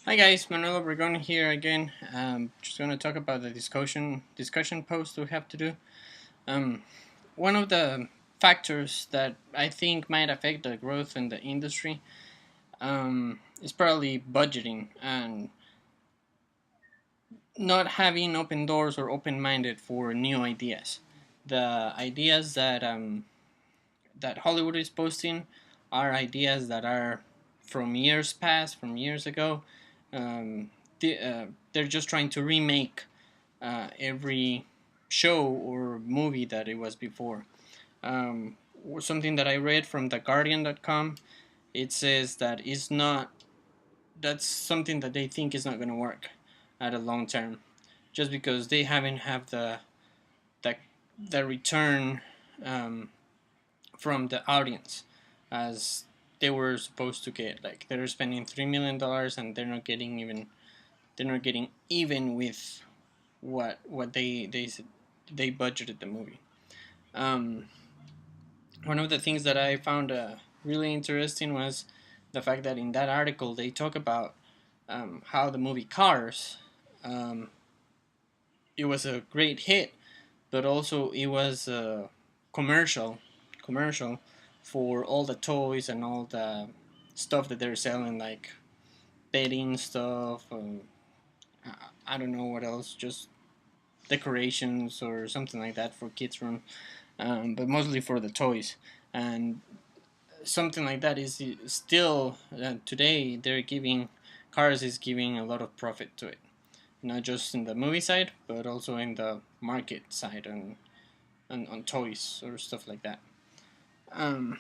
Hi guys, Manuel Obregon here again. Just going to talk about the discussion post we have to do. Um, One of the factors that I think might affect the growth in the industry is probably budgeting and not having open doors or open minded for new ideas. The ideas that Hollywood is posting are ideas that are from years past, from years ago. Um, they're just trying to remake every show or movie that it was before. Um, Something that I read from TheGuardian.com, it says that it's not. That's something that they think is not going to work at a long term, just because they haven't have the the return um, from the audience as they were supposed to get. Like they're spending $3 million and they're not getting even with what they budgeted the movie. Um, One of the things that I found really interesting was the fact that in that article they talk about how the movie Cars um, it was a great hit, but also it was a commercial commercial for all the toys and all the stuff that they're selling, like bedding stuff. I don't know what else, just decorations or something like that for kids' room, but mostly for the toys. And something like that is still today they're giving Cars is giving a lot of profit to it, not just in the movie side, but also in the market side and on toys or stuff like that. Um,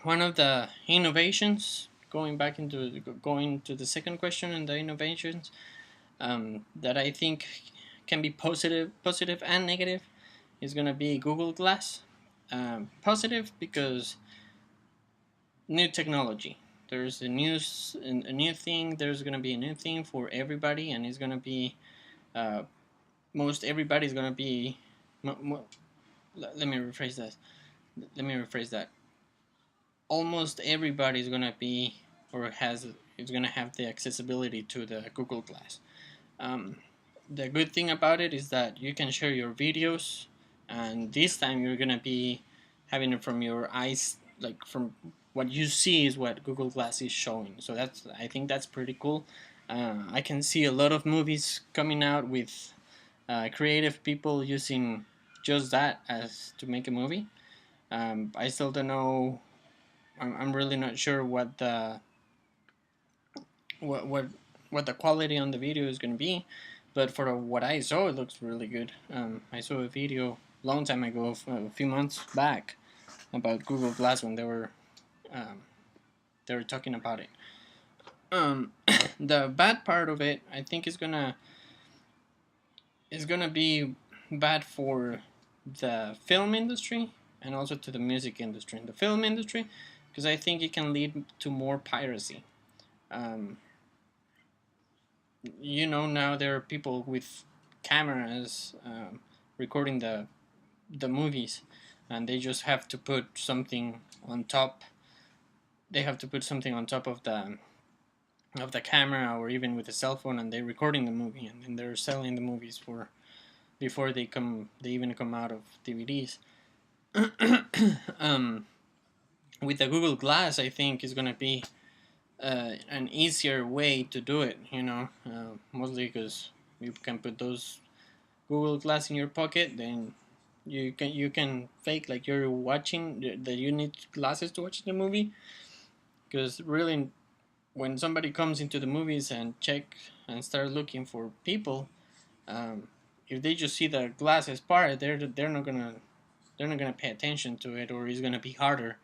One of the innovations, going to the second question and the innovations that I think can be positive and negative, is going to be Google Glass. Positive because new technology. There's a new thing. There's going to be a new thing for everybody, and it's going to be uh, most everybody's going to be. Let me rephrase that. Let me rephrase that. Almost everybody is going to be or has is going to have the accessibility to the Google Glass. Um, the good thing about it is that you can share your videos, and this time you're gonna be having it from your eyes, like from what you see is what Google Glass is showing. So I think that's pretty cool. I can see a lot of movies coming out with creative people using just that as to make a movie. I still don't know. I'm really not sure what what what the quality on the video is going to be, but for what I saw, it looks really good. I saw a video long time ago, a few months back, about Google Glass when um, they were talking about it. The bad part of it, I think, is gonna be bad for the film industry and also to the music industry. In the film industry, because I think it can lead to more piracy. Um, now there are people with cameras recording the movies, and they just have to put something on top. They have to put something on top of the camera, or even with a cell phone, and they're recording the movie, and then they're selling the movies for before they even come out of DVDs. um, with the Google Glass, I think is gonna be an easier way to do it. Mostly because you can put those Google Glass in your pocket, then you can fake like you're watching that you need glasses to watch the movie. Because really, when somebody comes into the movies and check and start looking for people, um, if they just see the glasses part, they're not gonna pay attention to it, or it's gonna be harder.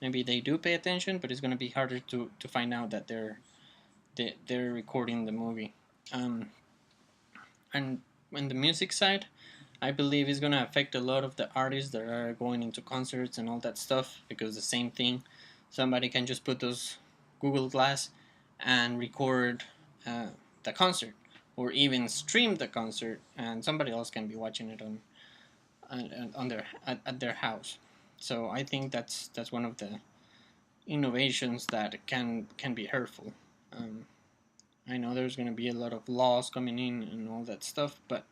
Maybe they do pay attention, but it's gonna be harder to find out that they're recording the movie. Um, and on the music side, I believe it's gonna affect a lot of the artists that are going into concerts and all that stuff, because the same thing, somebody can just put those Google Glass and record uh, the concert, or even stream the concert, and somebody else can be watching it on their at their house. So I think that's one of the innovations that can be hurtful. Um, I know there's going to be a lot of laws coming in and all that stuff, but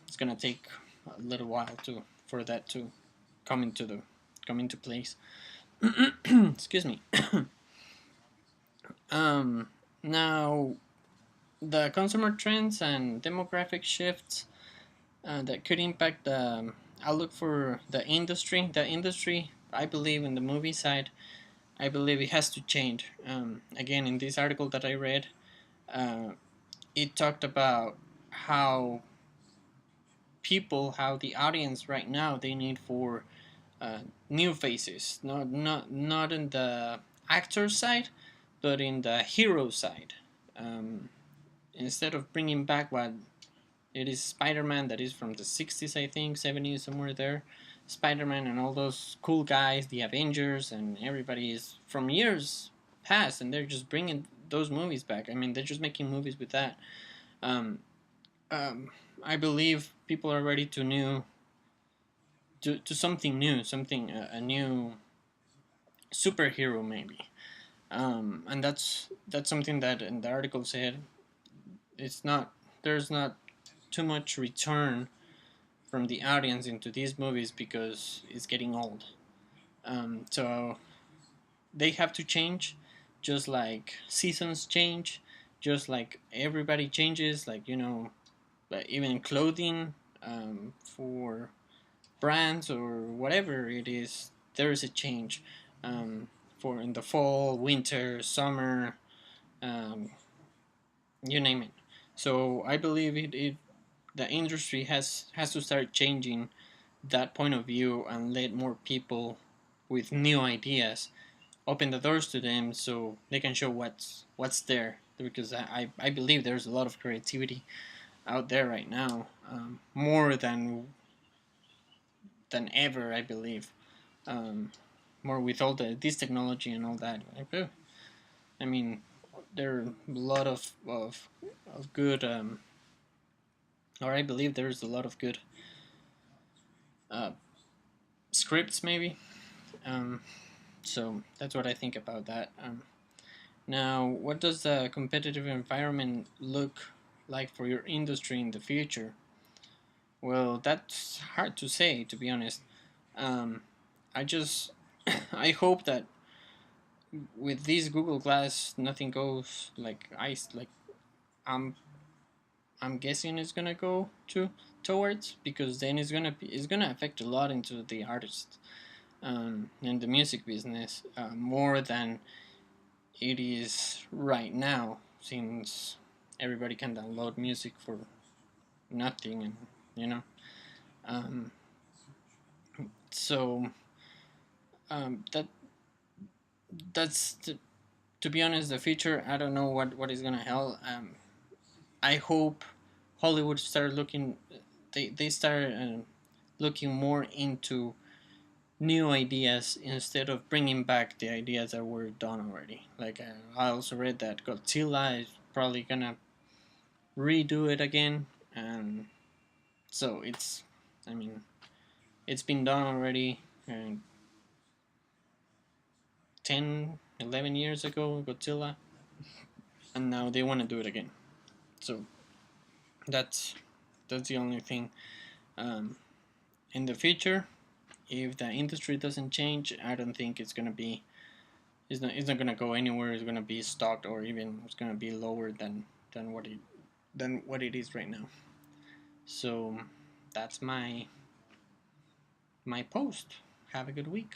it's going to take a little while to for that to come into the come into place. Excuse me. Now, the consumer trends and demographic shifts that could impact the outlook for the industry. The industry, I believe, in the movie side, I believe it has to change. Again, in this article that I read, uh, it talked about how how the audience right now, they need for uh, new faces, not in the actor side, but in the hero side. Um, Instead of bringing back what it is Spider-Man that is from the 60s, I think, 70s, somewhere there. Spider-Man and all those cool guys, the Avengers, and everybody is from years past, and they're just bringing those movies back. I mean, they're just making movies with that. Um, um, I believe people are ready to something new, something a new superhero maybe. And that's something that in the article said it's not there's not too much return from the audience into these movies because it's getting old. So they have to change, just like seasons change, just like everybody changes. Like even clothing for brands or whatever it is, there is a change for in the fall, winter, summer, um, you name it. So I believe the industry has to start changing that point of view and let more people with new ideas open the doors to them so they can show what's there, because I believe there's a lot of creativity out there right now, more than ever, I believe. um, More with all this technology and all that. I mean, there are a lot of good, or I believe there's a lot of good uh, scripts maybe. um, so that's what I think about that. Now, what does the competitive environment look like for your industry in the future? Well, that's hard to say, to be honest. um, I just I hope that with this Google Glass nothing goes like ice, like I'm I'm guessing it's gonna go towards, because then it's gonna affect a lot into the artist and the music business, more than it is right now, since everybody can download music for nothing, and you know um, so that that's to be honest, the future, I don't know what is gonna hell. I hope Hollywood start looking, they start looking more into new ideas instead of bringing back the ideas that were done already. Like I also read that Godzilla is probably gonna redo it again, and so I mean, it's been done already, 10, 11 years ago, Godzilla, and now they want to do it again. So that's that's the only thing. Um, in the future, if the industry doesn't change, I don't think it's gonna be. It's not gonna go anywhere. It's gonna be stocked, or even it's gonna be lower than what it is right now. So that's my post. Have a good week.